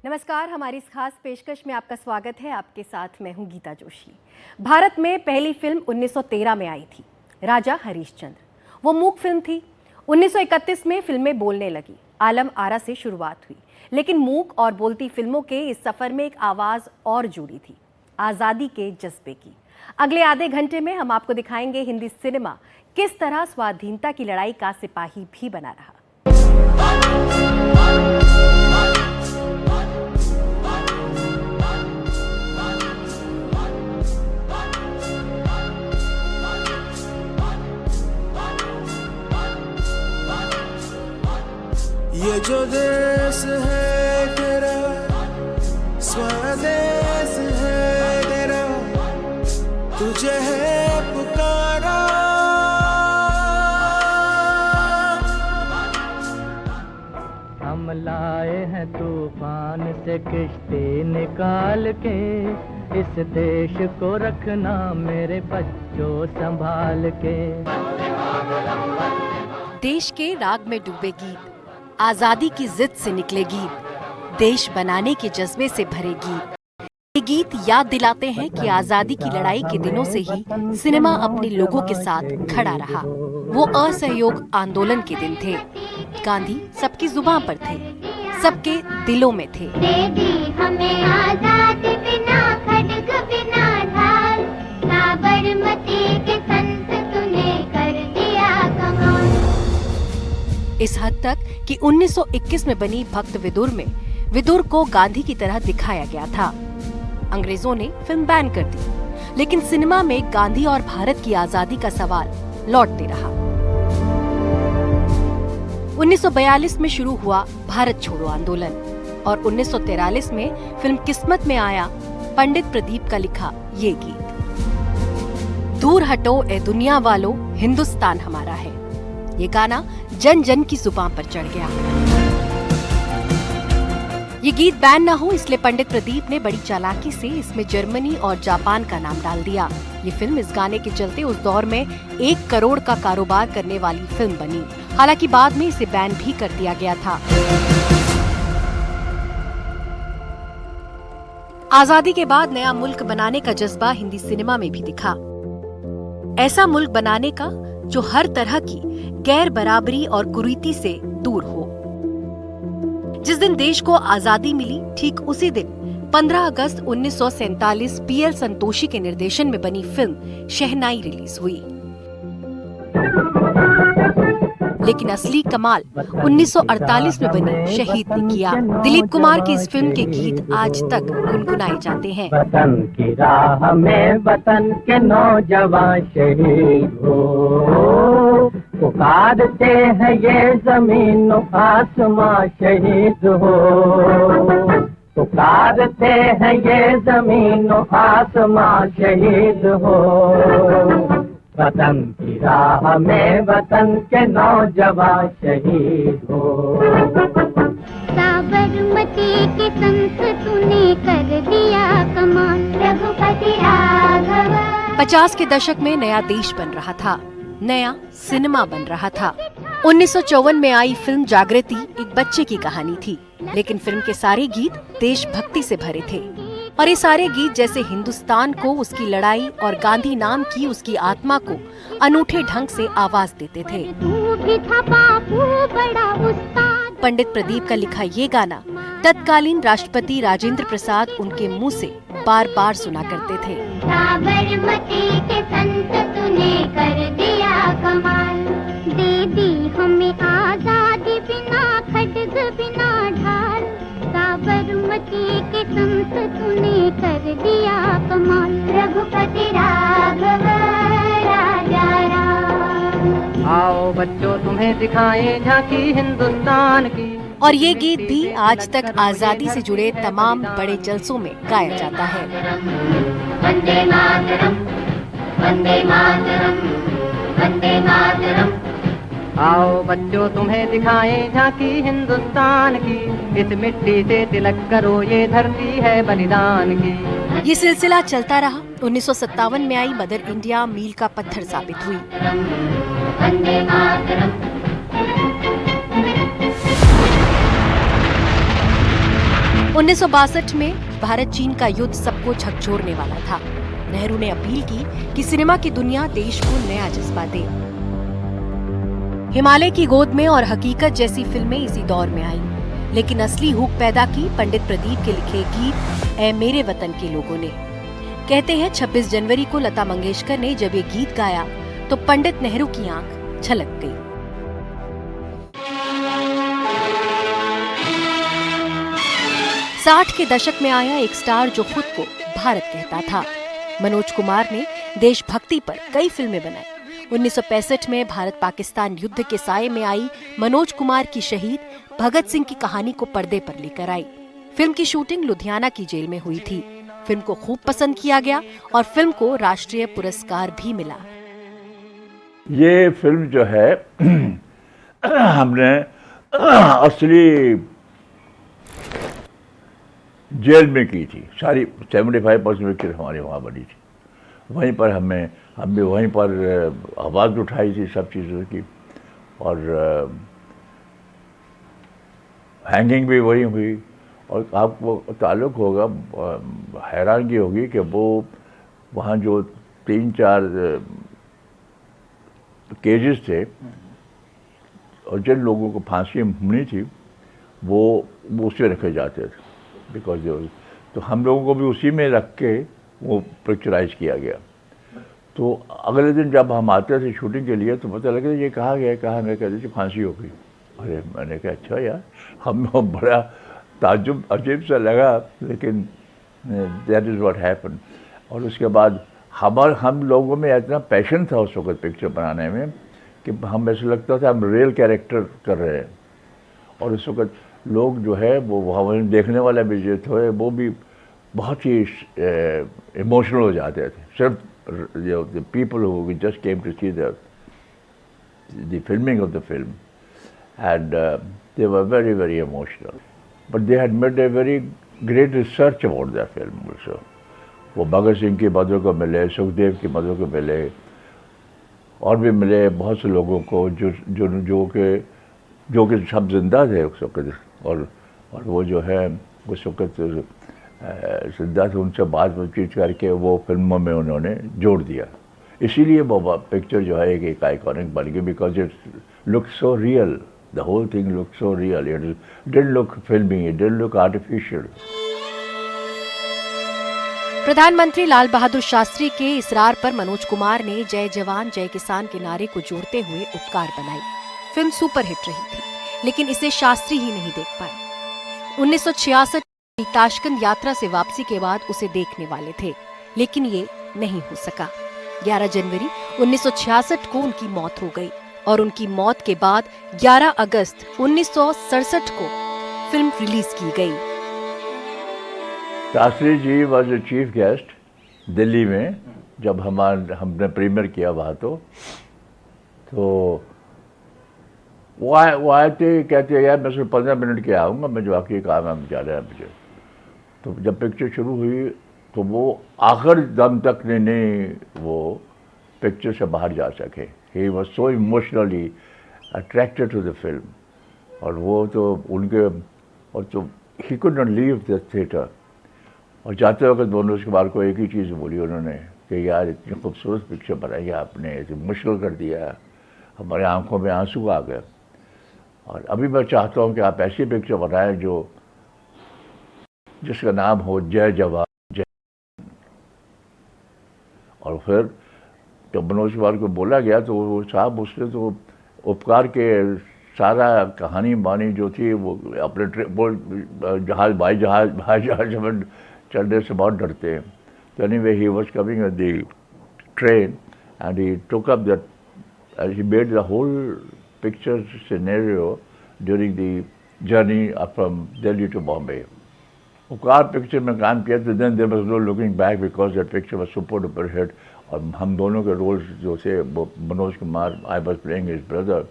नमस्कार, हमारी इस खास पेशकश में आपका स्वागत है। आपके साथ मैं हूं गीता जोशी। भारत में पहली फिल्म 1913 में आई थी, राजा हरिश्चंद्र। वो मूक फिल्म थी। 1931 में फिल्में बोलने लगी। आलम आरा से शुरुआत हुई, लेकिन मूक और बोलती फिल्मों के इस सफर में एक आवाज और जुड़ी थी, आज़ादी के जज्बे की। अगले आधे घंटे में हम आपको दिखाएंगे हिंदी सिनेमा किस तरह स्वाधीनता की लड़ाई का सिपाही भी बना रहा। ये जो देश है तेरा, स्वदेश है तेरा, तुझे है पुकारा। हम लाए हैं तूफान से किश्ती निकाल के, इस देश को रखना मेरे बच्चों संभाल के। देश के राग में डूबे गीत, आजादी की जिद से निकले गीत, देश बनाने के जज्बे से भरे गीत। ये गीत याद दिलाते हैं कि आजादी की लड़ाई के दिनों से ही सिनेमा अपने लोगों के साथ खड़ा रहा। वो असहयोग आंदोलन के दिन थे। गांधी सबकी जुबान पर थे, सबके दिलों में थे। दे दी हमें आजादी बिना खड्ग बिना ढाल, साबरमती के संत तूने कर दिया कमाल। इस हद तक कि 1921 में बनी भक्त विदुर में विदुर को गांधी की तरह दिखाया गया था। अंग्रेजों ने फिल्म बैन कर दी, लेकिन सिनेमा में गांधी और भारत की आजादी का सवाल लौटते रहा। 1942 में शुरू हुआ भारत छोड़ो आंदोलन और 1943 में फिल्म किस्मत में आया पंडित प्रदीप का लिखा ये गीत। दूर हटो ए दुनिया वालों, हिंदुस्तान हमारा है। ये गाना जन जन की जुबान पर चढ़ गया। ये गीत बैन न हो, इसलिए पंडित प्रदीप ने बड़ी चालाकी से इसमें जर्मनी और जापान का नाम डाल दिया। ये फिल्म इस गाने के चलते उस दौर में 1 करोड़ का कारोबार करने वाली फिल्म बनी। हालांकि बाद में इसे बैन भी कर दिया गया था। आजादी के बाद नया मुल्क बनाने का जज्बा हिंदी सिनेमा में भी दिखा। ऐसा मुल्क बनाने का जो हर तरह की गैर बराबरी और कुरीति से दूर हो। जिस दिन देश को आजादी मिली, ठीक उसी दिन 15 अगस्त 1947 पीएल संतोषी के निर्देशन में बनी फिल्म शहनाई रिलीज हुई। लेकिन असली कमाल 1948 में बनी शहीद ने किया। दिलीप कुमार की इस फिल्म के गीत आज तक गुनगुनाए जाते हैं। वतन की राह में वतन के नौजवान शहीद हो, पुकारते हैं ये जमीन आसमां शहीद हो, पुकारते हैं ये जमीन आसमां शहीद हो। वतन की राह में वतन के नौजवान शहीद हो। साबरमती के संत तूने कर दिया कमाल, रघुपति राघव। 50 के दशक में नया देश बन रहा था, नया सिनेमा बन रहा था। 1954 में आई फिल्म जागृति एक बच्चे की कहानी थी, लेकिन फिल्म के सारे गीत देशभक्ति से भरे थे। और ये सारे गीत जैसे हिंदुस्तान को, उसकी लड़ाई और गांधी नाम की उसकी आत्मा को अनूठे ढंग से आवाज देते थे। तू भी था बापू बड़ा उस्ताद। पंडित प्रदीप का लिखा ये गाना तत्कालीन राष्ट्रपति राजेंद्र प्रसाद उनके मुंह से बार बार सुना करते थे। साबरमती के संत तूने कर दिया कमाल, दे दी हमें आजादी बिना खड्ग बिना ढाल, साबरमती के संत तूने कर दिया कमाल, रघुपति राघव राजा राम। आओ बच्चों तुम्हें दिखाएं झांकी हिंदुस्तान की। और ये गीत भी आज तक आजादी से जुड़े तमाम बड़े जलसों में गाया जाता है। वंदे मातरम, वंदे मातरम, वंदे मातरम। आओ बच्चों तुम्हें दिखाएं झांकी हिंदुस्तान की, इस मिट्टी से तिलक करो ये धरती है बलिदान की। ये सिलसिला चलता रहा। 1957 में आई मदर इंडिया मील का पत्थर साबित हुई। वंदे मातरम। 1962 में भारत चीन का युद्ध सबको झकझोरने वाला था। नेहरू ने अपील की कि सिनेमा की दुनिया देश को नया जज्बा दे। हिमालय की गोद में और हकीकत जैसी फिल्में इसी दौर में आईं, लेकिन असली हुक पैदा की पंडित प्रदीप के लिखे गीत ऐ मेरे वतन के लोगों ने। कहते हैं 26 जनवरी को लता मंगेशकर ने जब ये गीत गाया तो पंडित नेहरू की आंख छलक गई। साठ के दशक में आया एक स्टार जो खुद को भारत कहता था। मनोज कुमार ने देशभक्ति पर कई फिल्में बनाई। 1965 में भारत पाकिस्तान युद्ध के साये में आई मनोज कुमार की शहीद भगत सिंह की कहानी को पर्दे पर लेकर आई। फिल्म की शूटिंग लुधियाना की जेल में हुई थी। फिल्म को खूब पसंद किया गया और फिल्म को राष्ट्रीय पुरस्कार भी मिला। ये फिल्म जो है हमने असली जेल में की थी। सारी 75% पिक्चर हमारे वहाँ बनी थी। वहीं पर हमने वहीं पर आवाज़ उठाई थी सब चीज़ों की, और हैंगिंग भी वहीं हुई। और आपको ताल्लुक़ होगा, हैरानगी होगी कि वो वहाँ जो 3-4 केजेस थे और जिन लोगों को फांसी होनी थी वो उसमें रखे जाते थे, बिकॉज तो हम लोगों को भी उसी में रख के वो पिक्चराइज किया गया। तो अगले दिन जब हम आते थे शूटिंग के लिए तो पता लगा ये कहाँ गया, कहाँ मैं कहते थे फांसी हो गई। अरे मैंने कहा अच्छा यार, हम बड़ा ताज्जुब अजीब सा लगा, लेकिन दैट इज़ व्हाट हैपन। और उसके बाद हम लोगों में इतना पैशन था उस वक्त पिक्चर बनाने में कि हम ऐसा लगता था हम रियल कैरेक्टर कर रहे हैं। और उस वक्त लोग जो है वो वहाँ देखने वाला भी जो थे वो भी बहुत ही इमोशनल हो जाते थे। सिर्फ the people who just came to see the filming of the film, and they were very, very emotional. But they had made a very great research about that film also. वो भगत सिंह की mother को मिले, सुखदेव की mother को मिले, और भी मिले बहुत से लोगों को जो कि सब जिंदा थे उस वक्त, और वो जो है उस वक्त जिंदा थे, उनसे बातचीत करके वो फिल्मों में उन्होंने जोड़ दिया। इसीलिए वो पिक्चर जो है एक आइकॉनिक बन गई, because it look so real, the whole thing look so real, it didn't look filmy, it didn't look artificial. प्रधानमंत्री लाल बहादुर शास्त्री के इसरार पर मनोज कुमार ने जय जवान जय किसान के नारे को जोड़ते हुए उपकार बनाई। फिल्म सुपरहिट रही थी, लेकिन इसे शास्त्री ही नहीं देख पाए। 1966 की ताशकंद यात्रा से वापसी के बाद उसे देखने वाले थे, लेकिन ये नहीं हो सका। 11 जनवरी 1966 को उनकी मौत हो गई और उनकी मौत के बाद 11 अगस्त 1967 को फिल्म रिलीज की गई। Shastri ji was a chief guest Delhi में, जब हमने प्रीमियर किया वहाँ तो वो आए थे, कहते यार मैं सिर्फ 15 मिनट के आऊँगा, मैं जो आखिरी काम है जा रहा है मुझे। तो जब पिक्चर शुरू हुई तो वो आखिर दम तक नहीं वो पिक्चर से बाहर जा सके। He was so emotionally attracted to the film, और वो तो उनके और तो he could not leave the theatre. और जाते वक्त मनोज कुमार को एक ही चीज़ बोली उन्होंने कि यार इतनी खूबसूरत पिक्चर बनाई आपने, इतनी मुश्किल कर दिया, हमारे आंखों में आंसू आ गए। और अभी मैं चाहता हूँ कि आप ऐसी पिक्चर बनाएं जिसका नाम हो जय जवान जय। और फिर जब मनोज कुमार को बोला गया तो वो साहब उसने तो उपकार के सारा कहानी बानी जो थी वो अपने हवाई जहाज में चढ़ने से बहुत डरते हैं। तो anyway he was coming with the train and he took up that, he made the whole picture scenario during the journey from Delhi to Bombay. उपकार पिक्चर में काम किया तो then there was no looking back because that picture was super duper hit। और हम दोनों के roles जो थे वो Manoj Kumar, I was playing his brother,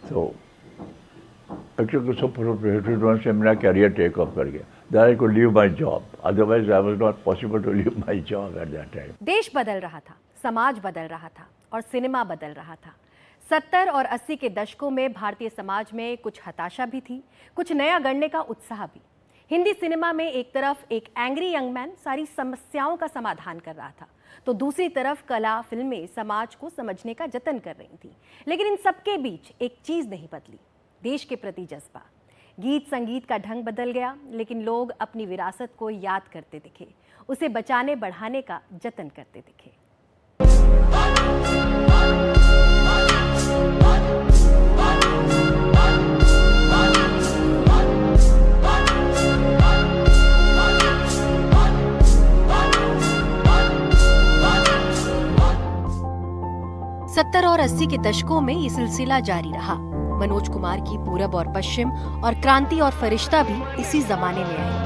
तो पिक्चर को super duper hit होने से मेरा कैरियर टेक ऑफ कर गया। Then I could leave my job, otherwise I was not possible to leave my job at that time। देश बदल रहा था, समाज बदल रहा था और सिनेमा बदल रहा था। 70 और 80 के दशकों में भारतीय समाज में कुछ हताशा भी थी, कुछ नया गढ़ने का उत्साह भी। हिंदी सिनेमा में एक तरफ एक एंग्री यंग मैन सारी समस्याओं का समाधान कर रहा था, तो दूसरी तरफ कला फिल्में समाज को समझने का जतन कर रही थी। लेकिन इन सबके बीच एक चीज नहीं बदली, देश के प्रति जज्बा। गीत संगीत का ढंग बदल गया, लेकिन लोग अपनी विरासत को याद करते दिखे, उसे बचाने बढ़ाने का जतन करते दिखे। 70 और 80 के दशकों में ये सिलसिला जारी रहा। मनोज कुमार की पूरब और पश्चिम और क्रांति और फरिश्ता भी इसी जमाने में आई।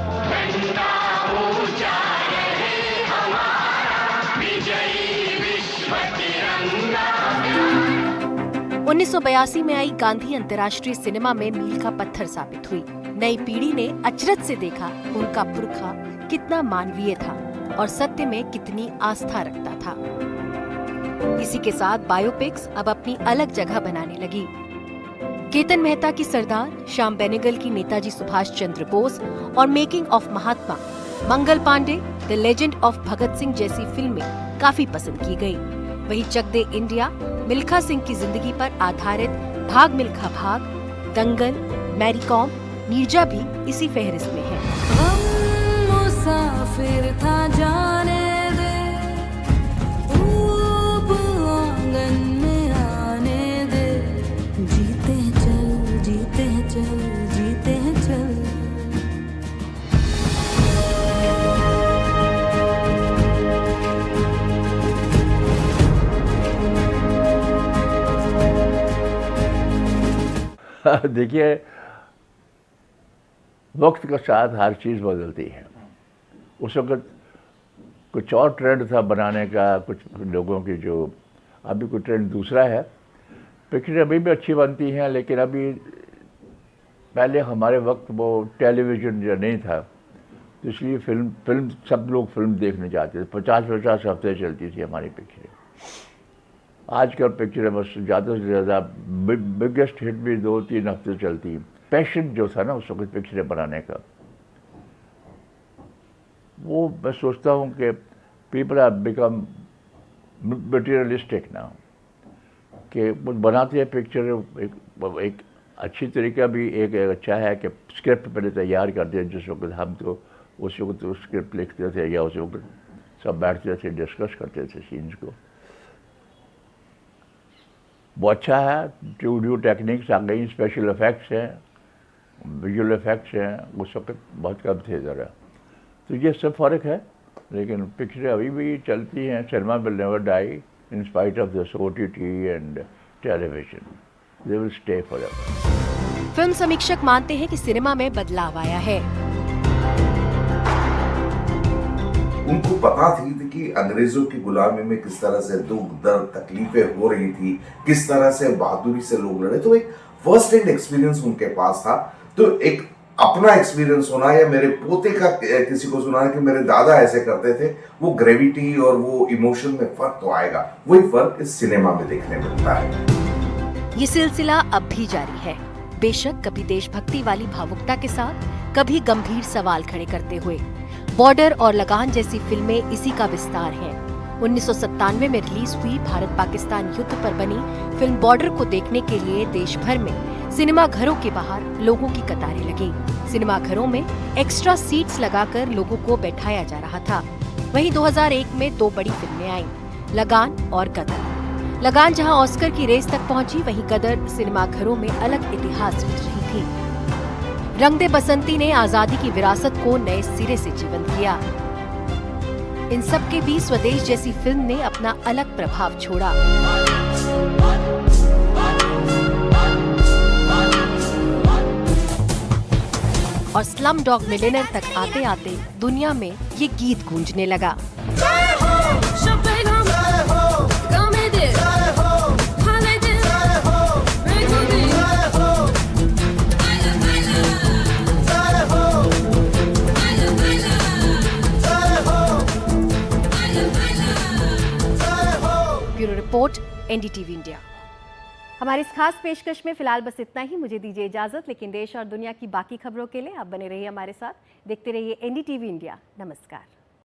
1982 में आई गांधी अंतर्राष्ट्रीय सिनेमा में मील का पत्थर साबित हुई। नई पीढ़ी ने अचरज से देखा उनका पुरखा कितना मानवीय था और सत्य में कितनी आस्था रखता था। इसी के साथ बायोपिक्स अब अपनी अलग जगह बनाने लगी। केतन मेहता की सरदार, श्याम बेनेगल की नेताजी सुभाष चंद्र बोस और making of Mahatma, Mangal Pandey, the legend of Bhagat Singh जैसी फिल्में काफी पसंद की गई। वहीं चक दे इंडिया, मिल्खा सिंह की जिंदगी पर आधारित भाग मिल्खा भाग, दंगल, मैरी कॉम, नीरजा भी इसी फहरिस्त में है। मुसाफिर था जाने दे, ऊब आंगन में आने दे, जीते हैं चल, जीते हैं चल, जीते हैं चल। देखिए, वक्त के साथ हर चीज़ बदलती है। उस वक्त कुछ और ट्रेंड था बनाने का, कुछ लोगों की, जो अभी कोई ट्रेंड दूसरा है। पिक्चरें अभी भी अच्छी बनती हैं, लेकिन अभी पहले हमारे वक्त वो टेलीविज़न जो नहीं था, तो इसलिए फिल्म सब लोग फिल्म देखने जाते थे। 50-50 हफ्ते चलती थी हमारी पिक्चरें। आजकल पिक्चरें बस ज़्यादा से ज़्यादा बिगेस्ट हिट भी 2-3 हफ्ते चलती है। पैशन जो था ना उस वक्त पिक्चरें बनाने का, वो मैं सोचता हूँ कि people are become materialistic now, कि वो बनाते हैं पिक्चर। एक अच्छी तरीका भी एक अच्छा है कि स्क्रिप्ट पहले तैयार करते हैं। जिस वक्त हम तो उस वक्त तो स्क्रिप्ट लिखते थे या उस वक्त सब बैठते थे, डिस्कस करते थे सीन्स को। वो अच्छा है। न्यू टेक्निक्स आ गई, स्पेशल इफेक्ट्स हैं, विजुअल इफेक्ट्स हैं। उस वक्त बहुत कम थे ज़रा, तो ये सब फ़र्क है। लेकिन पिक्चरें अभी भी चलती हैं। Cinema will never die in spite of this OTT and television, they will stay forever. Film समीक्षक मानते हैं कि सिनेमा में बदलाव आया है। उनको पता थी कि अंग्रेजों की गुलामी में किस तरह से दुख दर्द तकलीफें हो रही थी, किस तरह से बहादुरी से लोग लड़े। तो एक फर्स्ट हैंड एक्सपीरियंस उनके पास था। तो एक अपना एक्सपीरियंस होना या मेरे पोते का किसी को सुनाना कि मेरे दादा ऐसे करते थे, वो ग्रेविटी और वो इमोशन में फर्क तो आएगा। वही फर्क इस सिनेमा में देखने मिलता है। ये सिलसिला अब भी जारी है, बेशक कभी देशभक्ति वाली भावुकता के साथ, कभी गंभीर सवाल खड़े करते हुए। बॉर्डर और लगान जैसी फिल्में इसी का विस्तार हैं। 1997 में रिलीज हुई भारत पाकिस्तान युद्ध पर बनी फिल्म बॉर्डर को देखने के लिए देश भर में सिनेमा घरों के बाहर लोगों की कतारें लगी। सिनेमा घरों में एक्स्ट्रा सीट्स लगाकर लोगों को बैठाया जा रहा था। वहीं 2001 में 2 बड़ी फिल्में आईं, लगान और गदर। लगान जहां ऑस्कर की रेस तक पहुंची, वहीं गदर सिनेमा घरों में अलग इतिहास रच रही थी। रंग दे बसंती ने आजादी की विरासत को नए सिरे से जीवंत किया। इन सब के बीच स्वदेश जैसी फिल्म ने अपना अलग प्रभाव छोड़ा। और स्लम डॉग मिलियनेयर तक आते आते दुनिया में ये गीत गूंजने लगा। Bureau report, NDTV India. हमारी इस खास पेशकश में फिलहाल बस इतना ही। मुझे दीजिए इजाजत, लेकिन देश और दुनिया की बाकी खबरों के लिए आप बने रहिए हमारे साथ। देखते रहिए NDTV इंडिया। नमस्कार।